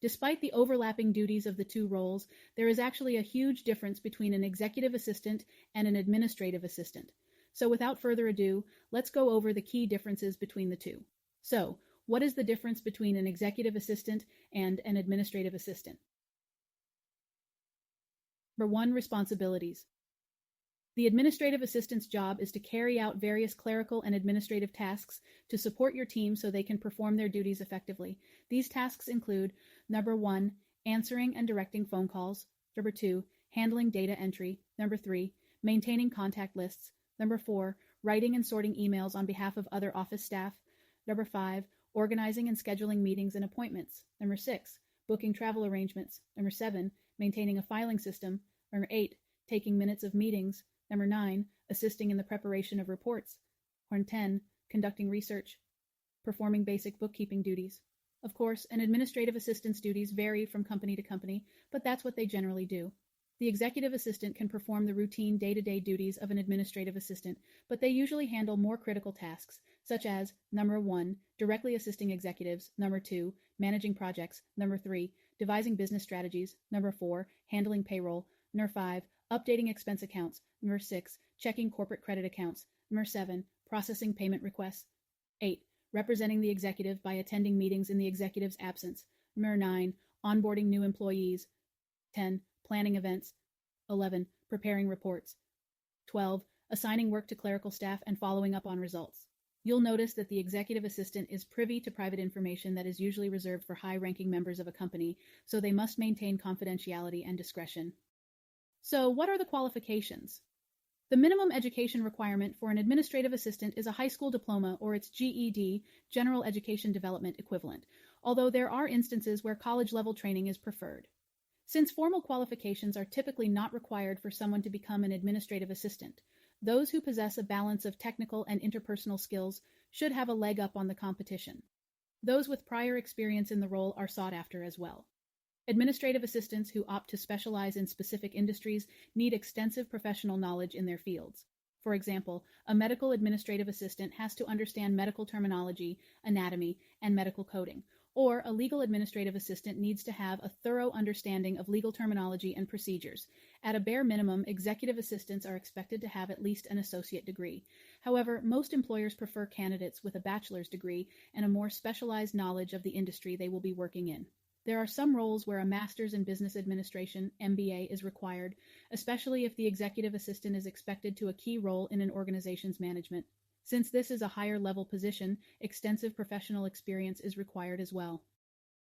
Despite the overlapping duties of the two roles, there is actually a huge difference between an executive assistant and an administrative assistant. So without further ado, let's go over the key differences between the two. So, what is the difference between an executive assistant and an administrative assistant? Number 1, responsibilities. The administrative assistant's job is to carry out various clerical and administrative tasks to support your team so they can perform their duties effectively. These tasks include, number 1, answering and directing phone calls, number 2, handling data entry, number 3, maintaining contact lists, number 4, writing and sorting emails on behalf of other office staff, number 5, organizing and scheduling meetings and appointments, number 6, booking travel arrangements, number 7, maintaining a filing system, number 8, taking minutes of meetings, number 9, assisting in the preparation of reports, or 10, conducting research, performing basic bookkeeping duties. Of course, an administrative assistant's duties vary from company to company, but that's what they generally do. The executive assistant can perform the routine day-to-day duties of an administrative assistant, but they usually handle more critical tasks, such as, number 1, directly assisting executives, number 2, managing projects, number 3, devising business strategies, number 4, handling payroll, number 5, updating expense accounts, number 6, checking corporate credit accounts, number 7, processing payment requests, 8, representing the executive by attending meetings in the executive's absence, number 9, onboarding new employees, 10, planning events, 11, preparing reports, 12, assigning work to clerical staff and following up on results. You'll notice that the executive assistant is privy to private information that is usually reserved for high-ranking members of a company, so they must maintain confidentiality and discretion. So, what are the qualifications? The minimum education requirement for an administrative assistant is a high school diploma or its GED, General Education Development equivalent, although there are instances where college-level training is preferred. Since formal qualifications are typically not required for someone to become an administrative assistant, those who possess a balance of technical and interpersonal skills should have a leg up on the competition. Those with prior experience in the role are sought after as well. Administrative assistants who opt to specialize in specific industries need extensive professional knowledge in their fields. For example, a medical administrative assistant has to understand medical terminology, anatomy, and medical coding, or a legal administrative assistant needs to have a thorough understanding of legal terminology and procedures. At a bare minimum, executive assistants are expected to have at least an associate degree. However, most employers prefer candidates with a bachelor's degree and a more specialized knowledge of the industry they will be working in. There are some roles where a master's in business administration, MBA, is required, especially if the executive assistant is expected to a key role in an organization's management. Since this is a higher level position, extensive professional experience is required as well.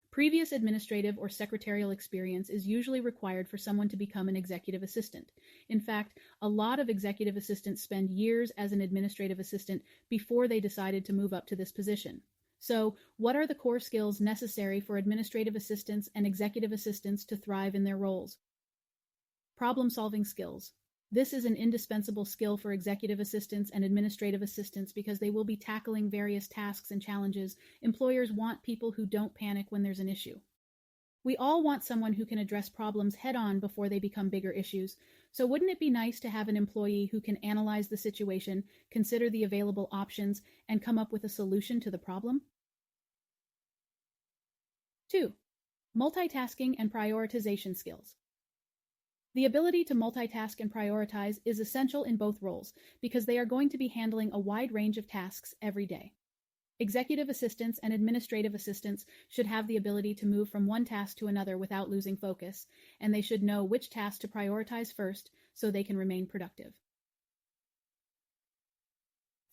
Previous administrative or secretarial experience is usually required for someone to become an executive assistant. In fact, a lot of executive assistants spend years as an administrative assistant before they decided to move up to this position. So, what are the core skills necessary for administrative assistants and executive assistants to thrive in their roles? Problem-solving skills. This is an indispensable skill for executive assistants and administrative assistants because they will be tackling various tasks and challenges. Employers want people who don't panic when there's an issue. We all want someone who can address problems head-on before they become bigger issues. So wouldn't it be nice to have an employee who can analyze the situation, consider the available options, and come up with a solution to the problem? 2. Multitasking and prioritization skills. The ability to multitask and prioritize is essential in both roles because they are going to be handling a wide range of tasks every day. Executive assistants and administrative assistants should have the ability to move from one task to another without losing focus, and they should know which task to prioritize first so they can remain productive.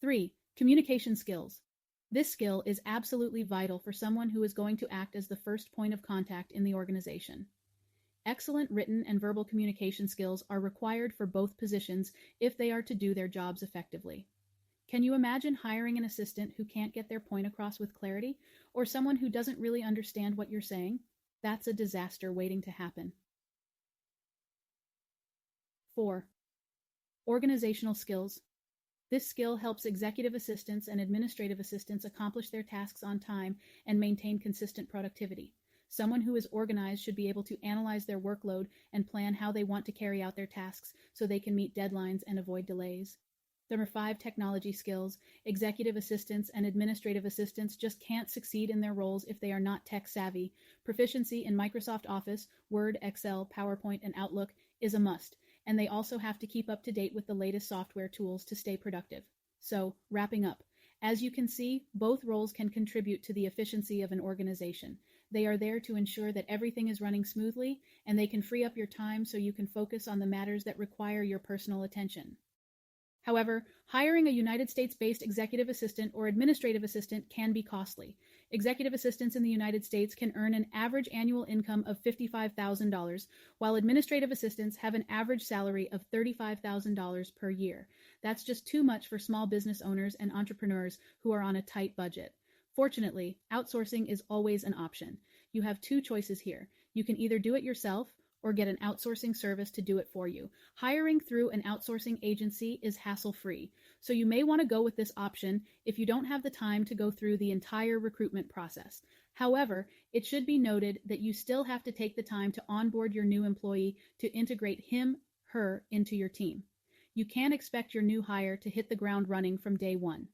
3. Communication skills. This skill is absolutely vital for someone who is going to act as the first point of contact in the organization. Excellent written and verbal communication skills are required for both positions if they are to do their jobs effectively. Can you imagine hiring an assistant who can't get their point across with clarity, or someone who doesn't really understand what you're saying? That's a disaster waiting to happen. 4. Organizational skills. This skill helps executive assistants and administrative assistants accomplish their tasks on time and maintain consistent productivity. Someone who is organized should be able to analyze their workload and plan how they want to carry out their tasks so they can meet deadlines and avoid delays. Number 5, technology skills. Executive assistants and administrative assistants just can't succeed in their roles if they are not tech savvy. Proficiency in Microsoft Office, Word, Excel, PowerPoint, and Outlook is a must, and they also have to keep up to date with the latest software tools to stay productive. So, wrapping up. As you can see, both roles can contribute to the efficiency of an organization. They are there to ensure that everything is running smoothly, and they can free up your time so you can focus on the matters that require your personal attention. However, hiring a United States-based executive assistant or administrative assistant can be costly. Executive assistants in the United States can earn an average annual income of $55,000, while administrative assistants have an average salary of $35,000 per year. That's just too much for small business owners and entrepreneurs who are on a tight budget. Fortunately, outsourcing is always an option. You have two choices here. You can either do it yourself or get an outsourcing service to do it for you. Hiring through an outsourcing agency is hassle-free, so you may want to go with this option if you don't have the time to go through the entire recruitment process. However, it should be noted that you still have to take the time to onboard your new employee to integrate him/her into your team. You can't expect your new hire to hit the ground running from day one.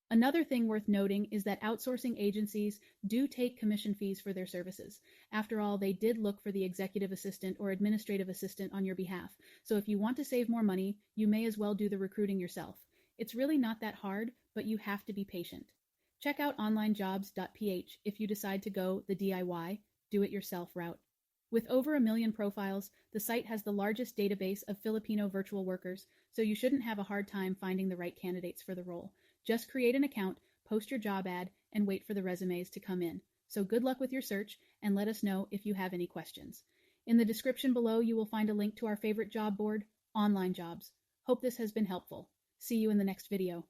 Another thing worth noting is that outsourcing agencies do take commission fees for their services. After all, they did look for the executive assistant or administrative assistant on your behalf. So if you want to save more money, you may as well do the recruiting yourself. It's really not that hard, but you have to be patient. Check out onlinejobs.ph if you decide to go the DIY, do-it-yourself route. With over 1 million profiles, the site has the largest database of Filipino virtual workers, so you shouldn't have a hard time finding the right candidates for the role. Just create an account, post your job ad, and wait for the resumes to come in. So good luck with your search, and let us know if you have any questions. In the description below, you will find a link to our favorite job board, Online Jobs. Hope this has been helpful. See you in the next video.